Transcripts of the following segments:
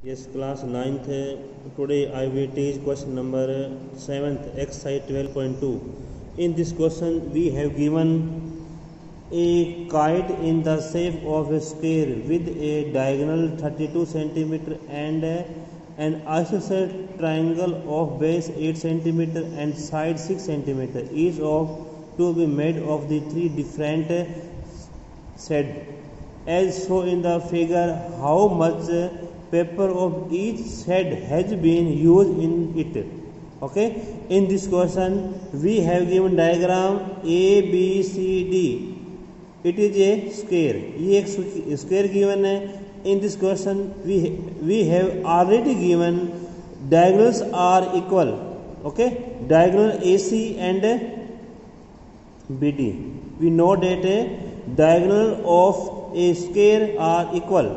Yes, class 9th. Today I will teach question number 7th, exercise 12.2. In this question, we have given a kite in the shape of a square with a diagonal 32 cm and an isosceles triangle of base 8 cm and side 6 cm, each of to be made of the three different sets. As shown in the figure, how much paper of each set has been used in it. Okay, in this question we have given diagram A B C D. It is a square. ये एक square given है. In this question we have already given diagonals are equal. Okay, diagonal AC and BD. We know that diagonal of a square are equal,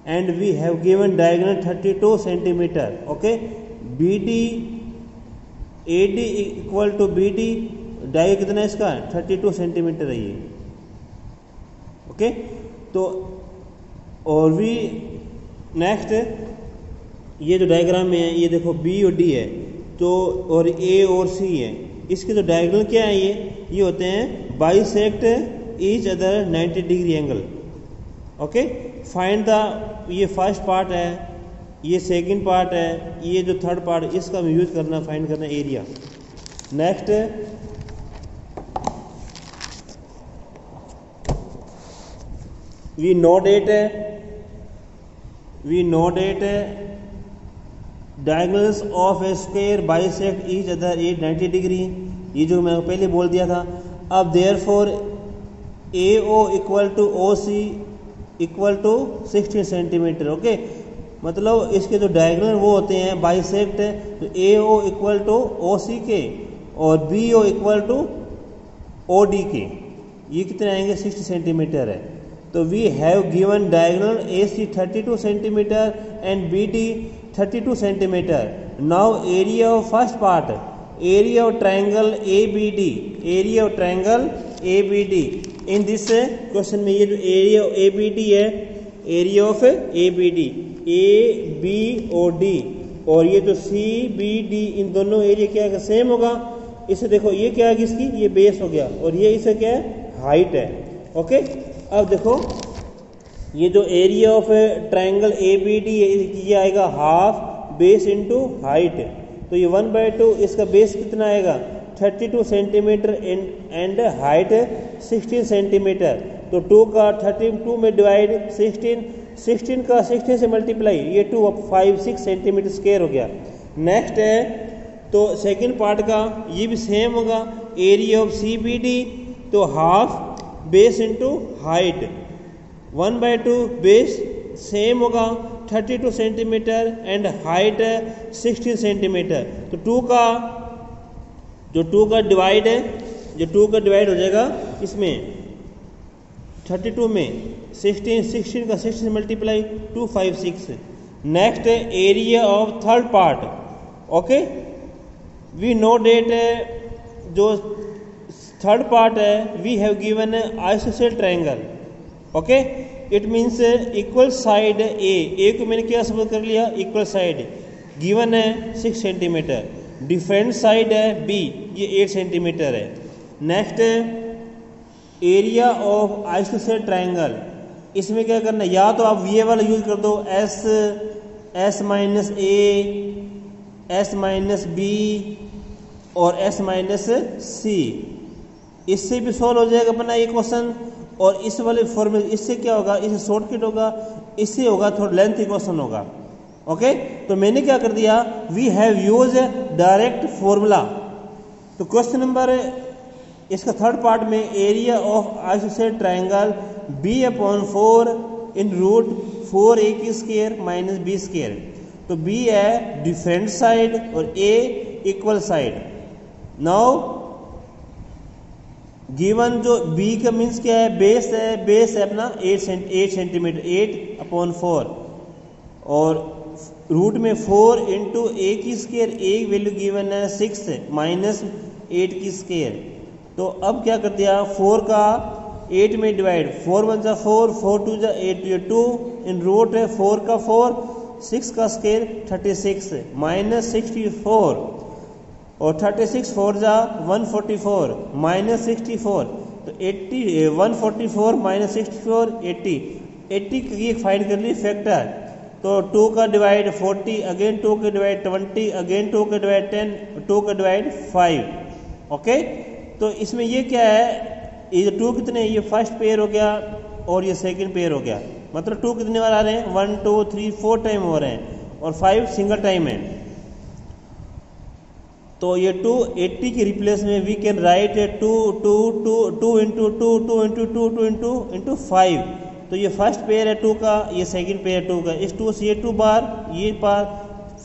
and we have given diagonal 32 centimeter. Okay, BD AD equal to BD. Diagonal कितना है इसका 32 centimetre है ये. Okay, तो और भी next ये जो डायग्राम में है ये देखो B और D है तो और A और C है. इसके जो डायगोनल क्या है ये होते हैं bisect each other 90 degree angle. Okay, find the, ये फर्स्ट पार्ट है, ये सेकंड पार्ट है, ये जो थर्ड पार्ट इसका हम यूज करना, फाइंड करना area. Next we know that diagonals of a square bisect each other 90 degree. ये जो मैं पहले बोल दिया था. अब therefore AO equal to OC equal to 16 centimetre. Okay, मतलब इसके जो डायगोनल वो होते हैं बाइसेक्ट, तो AO इक्वल टू OC के और BO इक्वल टू OD के. ये कितने आएंगे 60 सेंटीमीटर है. तो we have given diagonal AC 32 centimetre and BD 32 centimetre. Now area of first part, area of triangle ABD, area of triangle ABD. In this question में ये जो एरिया ऑफ ABD है, एरिया ऑफ ABD ABOD और ये जो CBD, इन दोनों area क्या है सेम होगा. इसे देखो ये क्या है इसकी, ये बेस हो गया और ये इसे क्या है हाइट है. ओके, अब देखो ये जो एरिया ऑफ ट्रायंगल ABD है ये आएगा हाफ बेस इनटू हाइट. तो ये 1/2, इसका बेस कितना आएगा 32 सेंटीमीटर एंड हाइट 16 सेंटीमीटर. तो 2 का 32 में डिवाइड 16 का 16 से मल्टीप्लाई, ये 2 5 6 सेंटीमीटर स्क्वायर हो गया. नेक्स्ट है तो सेकंड पार्ट का ये भी सेम होगा. एरिया ऑफ CBD तो half base into height 1/2 base same होगा 32 सेंटीमीटर एंड हाइट 16 सेंटीमीटर. तो 2 का डिवाइड है, जो 2 का डिवाइड हो जाएगा इसमें 32 में 16 का 16 से multiply 2 5 6. Next area of third part. Okay, we know that जो थर्ड पार्ट है we have given isosceles triangle. Okay, it means equal side A को मैंने क्या सपोज कर लिया इक्वल साइड, गिवन है 6 सेंटीमीटर. डिफरेंट साइड है B, ये 8 सेंटीमीटर है. Next area of isosceles triangle. इसमें क्या करना है, या तो आप ये वाला यूज कर दो S minus A S minus B और S माइनस C. इससे भी सॉल्व हो जाएगा अपना ये क्वेश्चन. और इस वाले फॉर्मूले इससे क्या होगा, इससे शॉर्टकट होगा, इससे होगा थोड़ा लेंथी क्वेश्चन होगा. ओके, तो मैंने क्या कर दिया, we have use direct formula. तो क्वेश्चन नंबर इसका थर्ड पार्ट में area of isosceles triangle B/4 in root 4A की स्क्वायर माइनस B स्क्वायर. तो B है डिफरेंट साइड और A equal side. Now given जो B का मीन्स क्या है, बेस है अपना 8 सेंटीमीटर 8/4 और रूट में 4 इंटू A की स्क्वायर, A की वैल्यू गिवन है 6 माइनस 8 की स्क्वायर. तो अब क्या कर दिया, 4 का 8 में डिवाइड, 4 1 जा 4, 4 2 जा 8, ये 2 इन रूट है 4 का 4, 6 का स्केयर 36 माइनस 64 और 36 4 जा 144 माइनस 64, तो 80 144 माइनस 64 80 की फाइंड कर ली फैक्टर। तो 2 का डिवाइड 40, अगेन 2 का डिवाइड 20, अगेन 2 का डिवाइड 10, 2 का डिवाइड 5। ओके, तो इसमें ये क्या है, ये 2 कितने, ये फर्स्ट पेयर हो गया और ये सेकंड पेयर हो गया, मतलब 2 कितने बार आ रहे हैं, 1 2 3 4 टाइम हो रहे हैं और 5 सिंगल टाइम है। तो ये 2 80 के रिप्लेस में we can write 2 2 2 2 into 2 2 into 2 2 into 5। तो ये फर्स्ट पेयर है 2 का, ये सेकंड पेयर 2 का, इस 2 से ये 2 बार, ये बार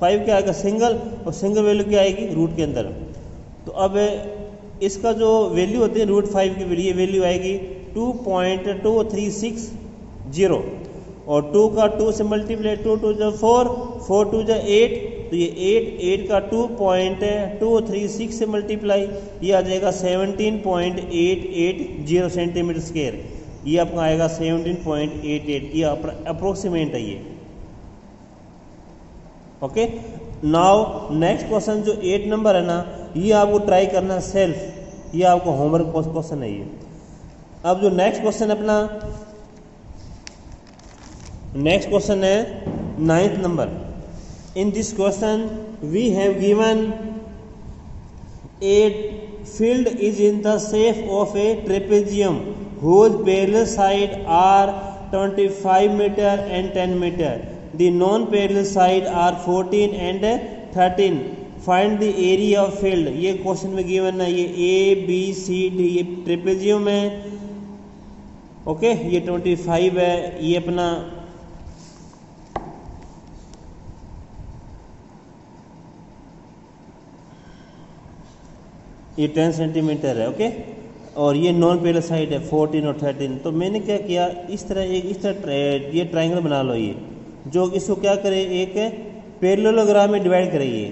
5 क्या आएगा सिंगल, और सिंगल वैल्यू क्या आएगी रूट के अंदर। तो अब इसका जो वैल्यू होती है रूट 5 की वैल्यू आएगी 2.2360 और 2 का 2 से मल्टीप्लाई, 2 2 जा 4, 4 2 जा 8, तो ये 8 का 2.236 से मल्टीप्लाई, ये आ जाएगा 17.880 सेंटीमीटर स्क्वायर, ये आपका आएगा 17.88, ये अप्रोक्सीमेट है ये। ओके, नाउ नेक्स्ट क्वेश्चन जो 8 नंबर है ना, ये आपको ट्राई करना सेल्फ, ये आपको होमवर्क क्वेश्चन है ये। अब जो नेक्स्ट क्वेश्चन अपना नेक्स्ट क्वेश्चन है 9th नंबर। In this question we have given a field is in the shape of a trapezium whose parallel side are 25 meter and 10 meter. The non-parallel side are 14 and 13. Find the area of field. ये question में given है, ये A B C D, ये trapezium है। Okay, ये 25 है, ये अपना ये 10 सेंटीमीटर है। ओके, और ये नॉन पैरेलल साइड है 14 और 13। तो मैंने क्या किया, इस तरह ये ट्रायंगल बना लो, ये जो इसको क्या करे, एक पैरेललोग्राम में डिवाइड करेंगे।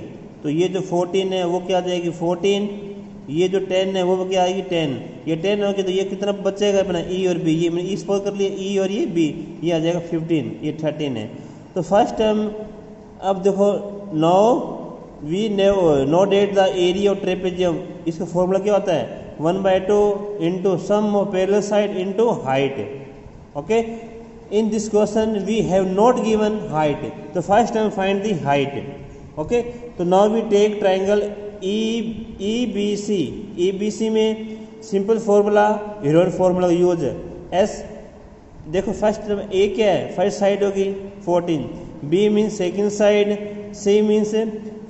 तो ये जो 14 है वो क्या आ जाएगी 14, ये जो 10 है वो क्या आएगी 10, ये 10 होगी तो ये कितना बचेगा अपना ई और बी, ये मैंने ई स्पोज कर लिया, ई और ये बी, ये आ जाएगा 15, ये 13 है। तो फर्स्ट टाइम अब देखो, now we know that the area of trapezium, इसका फॉर्मूला क्या होता है 1/2 into sum of parallel side into height. Okay, in this question we have not given height, तो first time find the height. Okay, तो now we take triangle EBC में simple formula Heron formula use है S. देखो first A क्या है, first side होगी 14, B means second side, C means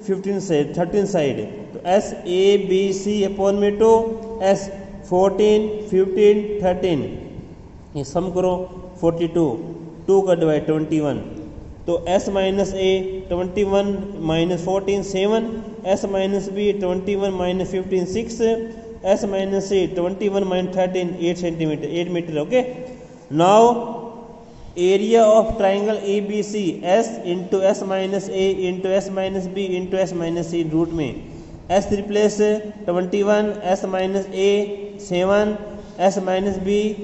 15 side, 13 side. तो S A B C upon में 2, S 14 15 13, ये सम करो 42, 2 का डिवाइड 21। तो S minus A 21 minus 14 7, S minus B 21 minus 15 6, S minus C 21 minus 13 8 centimetre 8 metre. Okay, now area of triangle ABC S into S minus A into S minus B into S minus C, root में S replace 21, S minus A 7, S minus B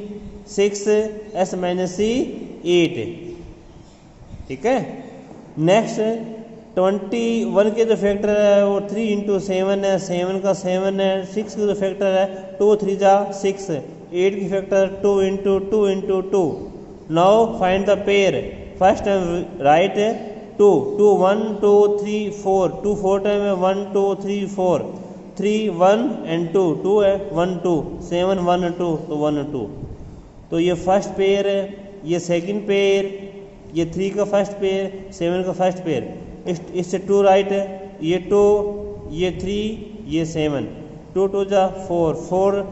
6, S minus C 8। ठीक है, next 21 के जो factor है वो 3 into 7 है, 7 का 7 है, 6 का जो फैक्टर है 2 3 जा 6, 8 की factor 2 into 2 into 2। Now find the pair, first time right 2 2 1 2 3 4, 2 4 time है 1 2 3 4, 3 1 एंड 2 2 है 1 2, 7 1 2, तो 1 2। तो ये फर्स्ट पेयर है, ये सेकंड पेयर, ये 3 का फर्स्ट पेयर, 7 का फर्स्ट पेयर, इससे 2 राइट है, ये 2 ये 3 ये 7, 2 2 जा 4, 4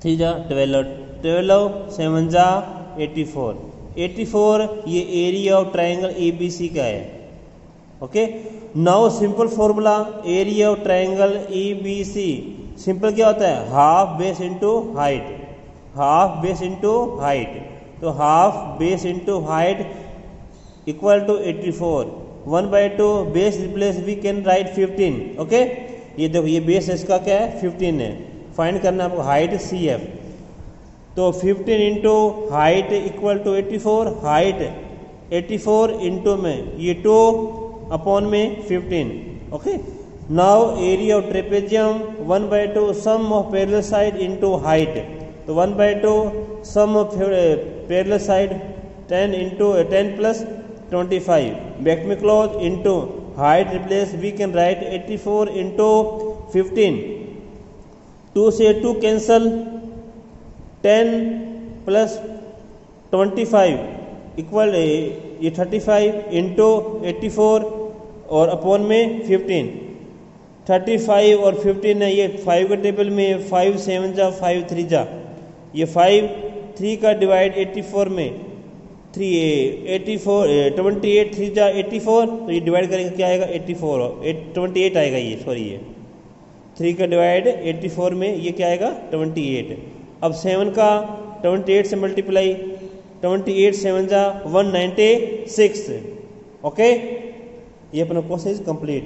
3 जा 12, 12 7 जा 84, 84 ये एरिया ऑफ ट्राइंगल ABC का है। Okay, now simple formula area of triangle EBC, simple क्या होता है half base into height, half base into height. तो half base into height equal to 84, 1/2 base replace we can write 15। Okay, ये देखो ये base इसका क्या है 15 है, फाइंड करना आपको हाइट CF। तो 15 into height equal to 84, height 84 into में ये 2 अपॉन में 15. Okay, now area of trapezium 1/2 sum of parallel side into height. तो 1/2 sum of parallel side 10 into 10 plus 25. Back में close into height replace we can write 84 into 15. 2 से 2 cancel, 10 plus 25 equal ये 35 into 84 और upon में 15. 35 और 15 है, ये 5 के टेबल में 5 7 जा 5 3 जा, ये 5 3 का डिवाइड 84 में 3 84 28 3 जा 84, तो ये डिवाइड करेंगे क्या आएगा 84 28 आएगा ये, सॉरी ये 3 का डिवाइड 84 में ये क्या आएगा 28. अब 7 का 28 से मल्टीप्लाई, 28 7 जा 196. ओके, ये अपना प्रोसेस कंप्लीट.